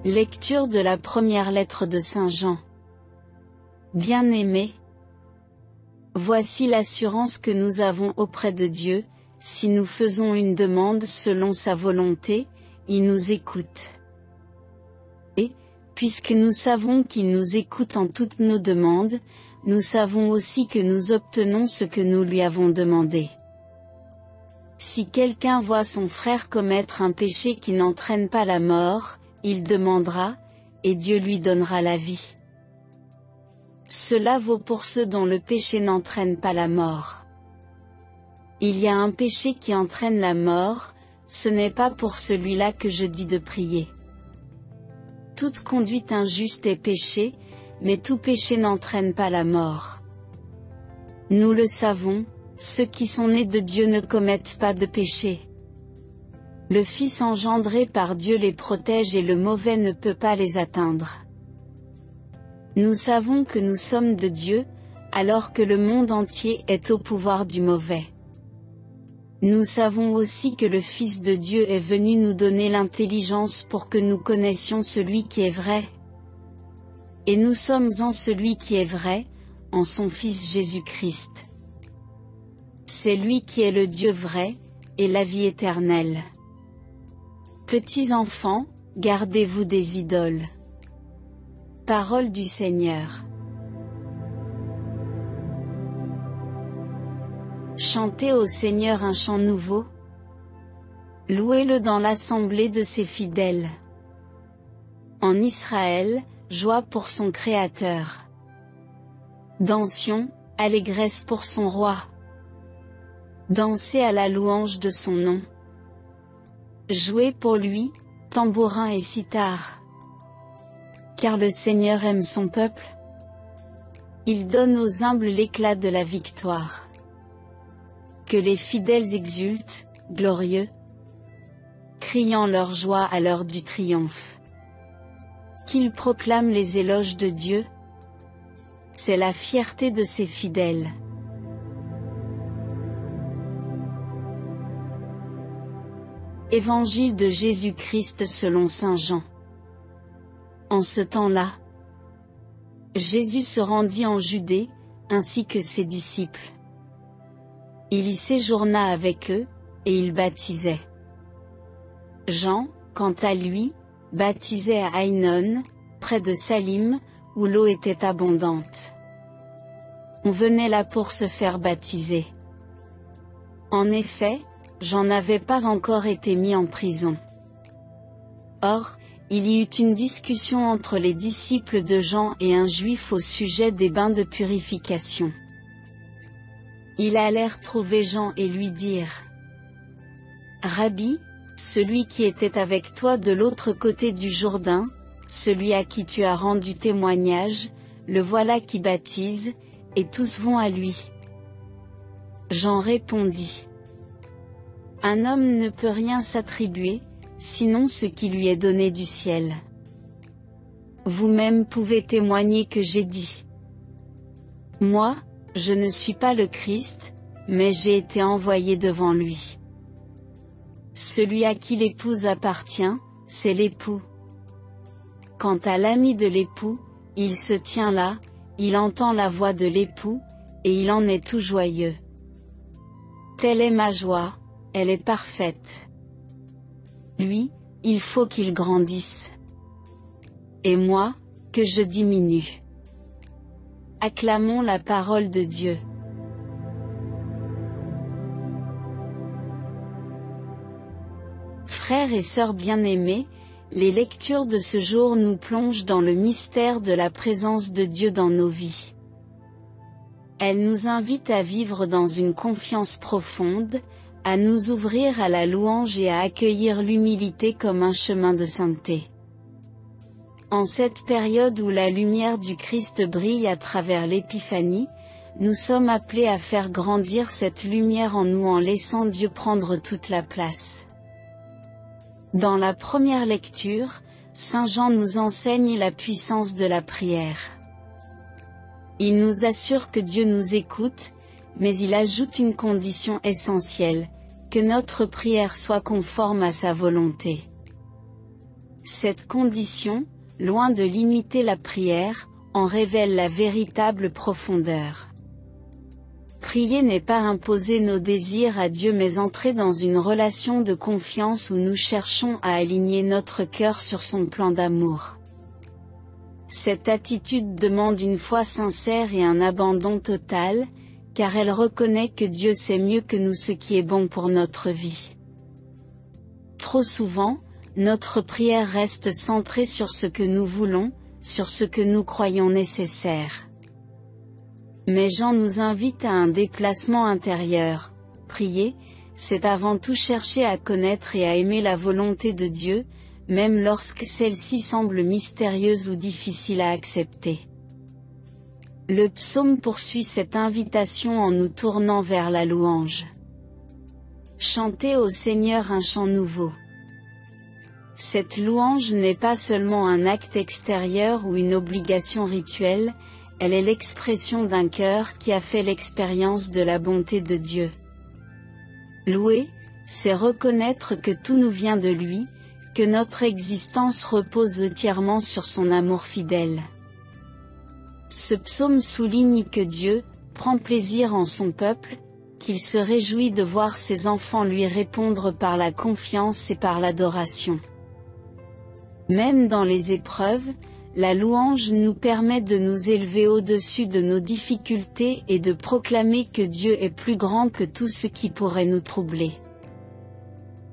Lecture de la première lettre de Saint Jean. Bien-aimés, voici l'assurance que nous avons auprès de Dieu, si nous faisons une demande selon sa volonté, il nous écoute. Et, puisque nous savons qu'il nous écoute en toutes nos demandes, nous savons aussi que nous obtenons ce que nous lui avons demandé. Si quelqu'un voit son frère commettre un péché qui n'entraîne pas la mort, il demandera, et Dieu lui donnera la vie. Cela vaut pour ceux dont le péché n'entraîne pas la mort. Il y a un péché qui entraîne la mort, ce n'est pas pour celui-là que je dis de prier. Toute conduite injuste est péché, mais tout péché n'entraîne pas la mort. Nous le savons, ceux qui sont nés de Dieu ne commettent pas de péché. Le Fils engendré par Dieu les protège et le mauvais ne peut pas les atteindre. Nous savons que nous sommes de Dieu, alors que le monde entier est au pouvoir du mauvais. Nous savons aussi que le Fils de Dieu est venu nous donner l'intelligence pour que nous connaissions celui qui est vrai. Et nous sommes en celui qui est vrai, en son Fils Jésus-Christ. C'est lui qui est le Dieu vrai, et la vie éternelle. Petits enfants, gardez-vous des idoles. Parole du Seigneur. Chantez au Seigneur un chant nouveau. Louez-le dans l'assemblée de ses fidèles. En Israël, joie pour son Créateur. Dans Sion, allégresse pour son roi. Dansez à la louange de son nom. Jouez pour lui, tambourin et cithare. Car le Seigneur aime son peuple. Il donne aux humbles l'éclat de la victoire. Que les fidèles exultent, glorieux, criant leur joie à l'heure du triomphe. Qu'ils proclament les éloges de Dieu. C'est la fierté de ses fidèles. Évangile de Jésus-Christ selon Saint Jean. En ce temps-là, Jésus se rendit en Judée, ainsi que ses disciples. Il y séjourna avec eux, et il baptisait. Jean, quant à lui, baptisait à Ainon, près de Salim, où l'eau était abondante. On venait là pour se faire baptiser. En effet, Jean n'avait pas encore été mis en prison. Or, il y eut une discussion entre les disciples de Jean et un juif au sujet des bains de purification. Ils allèrent trouver Jean et lui dirent: Rabbi, celui qui était avec toi de l'autre côté du Jourdain, celui à qui tu as rendu témoignage, le voilà qui baptise, et tous vont à lui. Jean répondit: Un homme ne peut rien s'attribuer, sinon ce qui lui est donné du ciel. Vous-même pouvez témoigner que j'ai dit: Moi, je ne suis pas le Christ, mais j'ai été envoyé devant lui. Celui à qui l'épouse appartient, c'est l'époux. Quant à l'ami de l'époux, il se tient là, il entend la voix de l'époux, et il en est tout joyeux. Telle est ma joie, elle est parfaite. Lui, il faut qu'il grandisse. Et moi, que je diminue. Acclamons la parole de Dieu. Frères et sœurs bien-aimés, les lectures de ce jour nous plongent dans le mystère de la présence de Dieu dans nos vies. Elles nous invitent à vivre dans une confiance profonde, à nous ouvrir à la louange et à accueillir l'humilité comme un chemin de sainteté. En cette période où la lumière du Christ brille à travers l'Épiphanie, nous sommes appelés à faire grandir cette lumière en nous en laissant Dieu prendre toute la place. Dans la première lecture, Saint Jean nous enseigne la puissance de la prière. Il nous assure que Dieu nous écoute, mais il ajoute une condition essentielle, que notre prière soit conforme à sa volonté. Cette condition, loin de limiter la prière, en révèle la véritable profondeur. Prier n'est pas imposer nos désirs à Dieu mais entrer dans une relation de confiance où nous cherchons à aligner notre cœur sur son plan d'amour. Cette attitude demande une foi sincère et un abandon total, car elle reconnaît que Dieu sait mieux que nous ce qui est bon pour notre vie. Trop souvent, notre prière reste centrée sur ce que nous voulons, sur ce que nous croyons nécessaire. Mais Jean nous invite à un déplacement intérieur. Prier, c'est avant tout chercher à connaître et à aimer la volonté de Dieu, même lorsque celle-ci semble mystérieuse ou difficile à accepter. Le psaume poursuit cette invitation en nous tournant vers la louange. Chantez au Seigneur un chant nouveau. Cette louange n'est pas seulement un acte extérieur ou une obligation rituelle, elle est l'expression d'un cœur qui a fait l'expérience de la bonté de Dieu. Louer, c'est reconnaître que tout nous vient de lui, que notre existence repose entièrement sur son amour fidèle. Ce psaume souligne que Dieu prend plaisir en son peuple, qu'il se réjouit de voir ses enfants lui répondre par la confiance et par l'adoration. Même dans les épreuves, la louange nous permet de nous élever au-dessus de nos difficultés et de proclamer que Dieu est plus grand que tout ce qui pourrait nous troubler.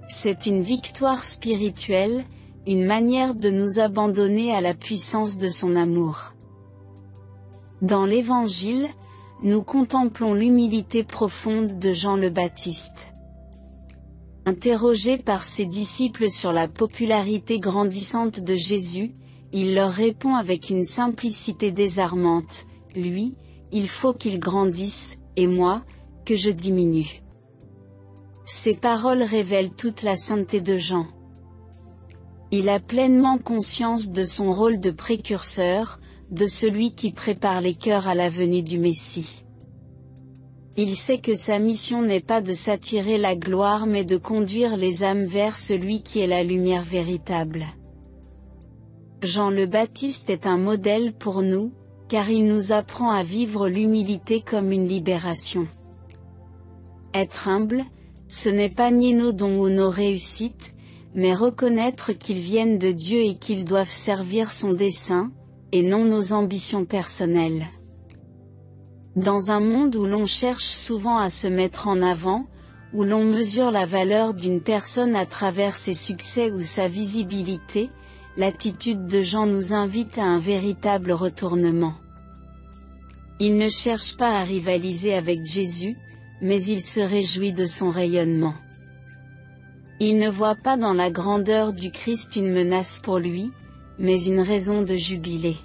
C'est une victoire spirituelle, une manière de nous abandonner à la puissance de son amour. Dans l'Évangile, nous contemplons l'humilité profonde de Jean le Baptiste. Interrogé par ses disciples sur la popularité grandissante de Jésus, il leur répond avec une simplicité désarmante, « Lui, il faut qu'il grandisse, et moi, que je diminue. » Ces paroles révèlent toute la sainteté de Jean. Il a pleinement conscience de son rôle de précurseur, de celui qui prépare les cœurs à la venue du Messie. Il sait que sa mission n'est pas de s'attirer la gloire mais de conduire les âmes vers celui qui est la lumière véritable. Jean le Baptiste est un modèle pour nous, car il nous apprend à vivre l'humilité comme une libération. Être humble, ce n'est pas nier nos dons ou nos réussites, mais reconnaître qu'ils viennent de Dieu et qu'ils doivent servir son dessein, et non nos ambitions personnelles. Dans un monde où l'on cherche souvent à se mettre en avant, où l'on mesure la valeur d'une personne à travers ses succès ou sa visibilité, l'attitude de Jean nous invite à un véritable retournement. Il ne cherche pas à rivaliser avec Jésus, mais il se réjouit de son rayonnement. Il ne voit pas dans la grandeur du Christ une menace pour lui, mais une raison de jubiler.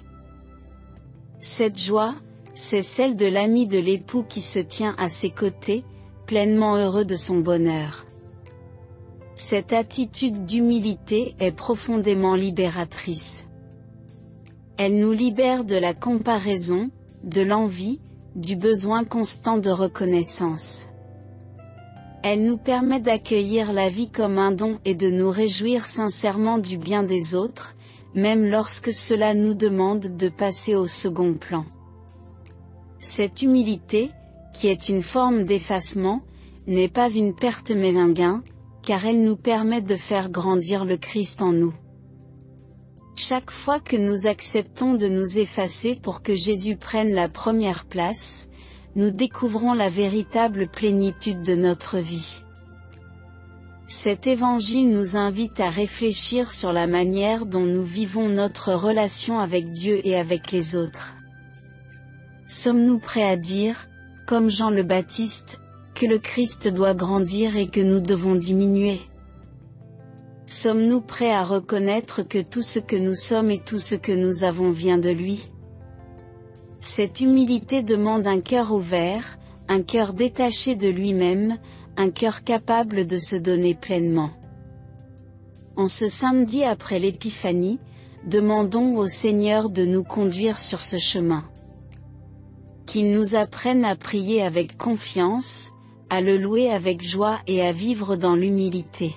Cette joie, c'est celle de l'ami de l'époux qui se tient à ses côtés, pleinement heureux de son bonheur. Cette attitude d'humilité est profondément libératrice. Elle nous libère de la comparaison, de l'envie, du besoin constant de reconnaissance. Elle nous permet d'accueillir la vie comme un don et de nous réjouir sincèrement du bien des autres, même lorsque cela nous demande de passer au second plan. Cette humilité, qui est une forme d'effacement, n'est pas une perte mais un gain, car elle nous permet de faire grandir le Christ en nous. Chaque fois que nous acceptons de nous effacer pour que Jésus prenne la première place, nous découvrons la véritable plénitude de notre vie. Cet évangile nous invite à réfléchir sur la manière dont nous vivons notre relation avec Dieu et avec les autres. Sommes-nous prêts à dire, comme Jean le Baptiste, que le Christ doit grandir et que nous devons diminuer? Sommes-nous prêts à reconnaître que tout ce que nous sommes et tout ce que nous avons vient de lui? Cette humilité demande un cœur ouvert, un cœur détaché de lui-même, un cœur capable de se donner pleinement. En ce samedi après l'Épiphanie, demandons au Seigneur de nous conduire sur ce chemin. Qu'il nous apprenne à prier avec confiance, à le louer avec joie et à vivre dans l'humilité.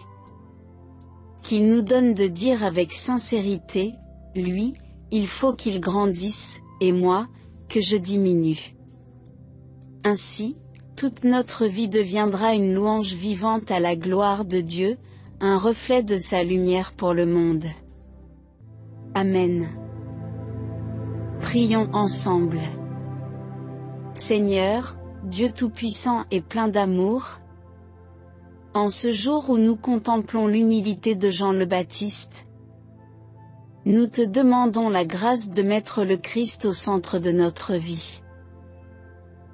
qu'il nous donne de dire avec sincérité, lui, il faut qu'il grandisse, et moi, que je diminue. Ainsi, toute notre vie deviendra une louange vivante à la gloire de Dieu, un reflet de sa lumière pour le monde. Amen. Prions ensemble. Seigneur, Dieu Tout-Puissant et plein d'amour, en ce jour où nous contemplons l'humilité de Jean le Baptiste, nous te demandons la grâce de mettre le Christ au centre de notre vie.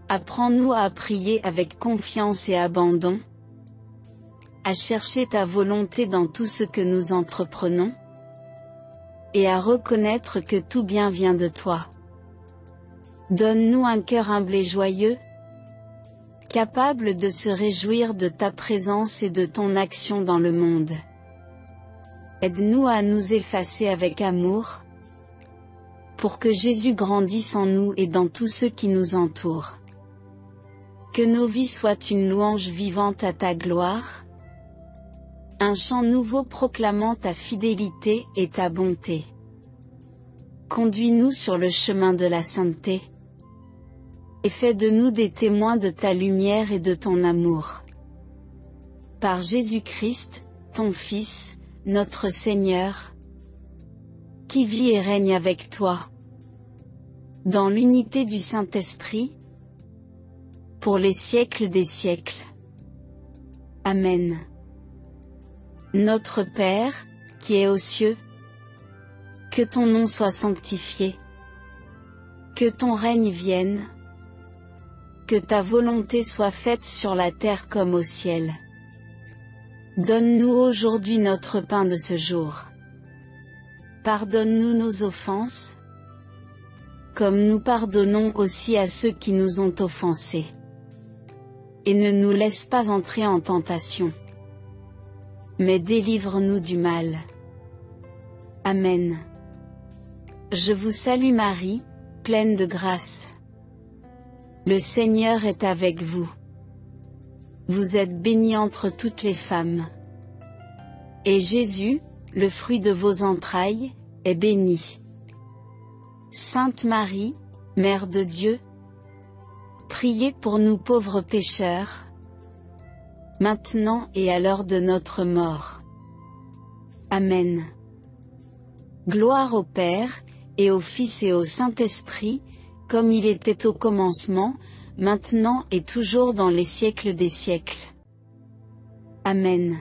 Apprends-nous à prier avec confiance et abandon, à chercher ta volonté dans tout ce que nous entreprenons, et à reconnaître que tout bien vient de toi. Donne-nous un cœur humble et joyeux, capable de se réjouir de ta présence et de ton action dans le monde. Aide-nous à nous effacer avec amour, pour que Jésus grandisse en nous et dans tous ceux qui nous entourent. Que nos vies soient une louange vivante à ta gloire, un chant nouveau proclamant ta fidélité et ta bonté. Conduis-nous sur le chemin de la sainteté, et fais de nous des témoins de ta lumière et de ton amour. Par Jésus-Christ, ton Fils, notre Seigneur, qui vit et règne avec toi, dans l'unité du Saint-Esprit, pour les siècles des siècles. Amen. Notre Père, qui es aux cieux, que ton nom soit sanctifié, que ton règne vienne, que ta volonté soit faite sur la terre comme au ciel. Donne-nous aujourd'hui notre pain de ce jour. Pardonne-nous nos offenses, comme nous pardonnons aussi à ceux qui nous ont offensés. Et ne nous laisse pas entrer en tentation, mais délivre-nous du mal. Amen. Je vous salue Marie, pleine de grâce. Le Seigneur est avec vous. Vous êtes bénie entre toutes les femmes. Et Jésus, le fruit de vos entrailles, est béni. Sainte Marie, Mère de Dieu, priez pour nous pauvres pécheurs, maintenant et à l'heure de notre mort. Amen. Gloire au Père, et au Fils et au Saint-Esprit, comme il était au commencement, maintenant et toujours dans les siècles des siècles. Amen.